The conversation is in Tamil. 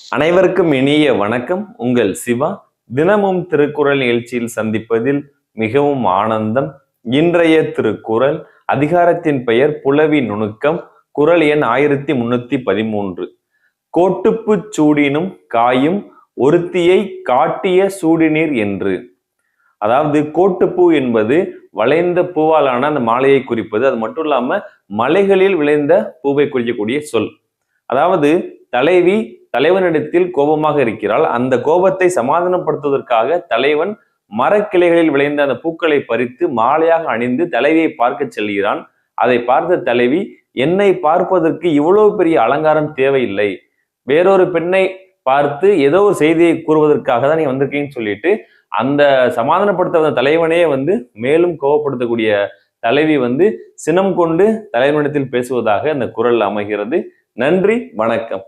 அனைவருக்கும் இனிய வணக்கம். உங்கள் சிவா. தினமும் திருக்குறள் நிகழ்ச்சியில் சந்திப்பதில் மிகவும் ஆனந்தம். இன்றைய திருக்குறள் அதிகாரத்தின் பெயர் புலவி நுணுக்கம். குறள் எண் 1313. கோட்டுப்பு சூடினும் காயும் ஒருத்தியை காட்டிய சூடினீர் என்று. அதாவது கோட்டுப்பூ என்பது வளைந்த பூவாலான அந்த மாலையை குறிப்பது. அது மட்டும் இல்லாம மலைகளில் விளைந்த பூவை குறிக்கக்கூடிய சொல். அதாவது தலைவி தலைவனிடத்தில் கோபமாக இருக்கிறாள். அந்த கோபத்தை சமாதானப்படுத்துவதற்காக தலைவன் மரக்கிளைகளில் விளைந்த அந்த பூக்களை பறித்து மாலையாக அணிந்து தலைவியை பார்க்க செல்கிறான். அதை பார்த்த தலைவி, என்னை பார்ப்பதற்கு இவ்வளவு பெரிய அலங்காரம் தேவையில்லை, வேறொரு பெண்ணை பார்த்து ஏதோ ஒரு செய்தியை கூறுவதற்காக தான் நீ வந்திருக்கீங்கன்னு சொல்லிட்டு அந்த சமாதானப்படுத்த தலைவனே மேலும் கோபப்படுத்தக்கூடிய தலைவி சினம் கொண்டு தலைவனிடத்தில் பேசுவதாக அந்த குறள் அமைகிறது. நன்றி, வணக்கம்.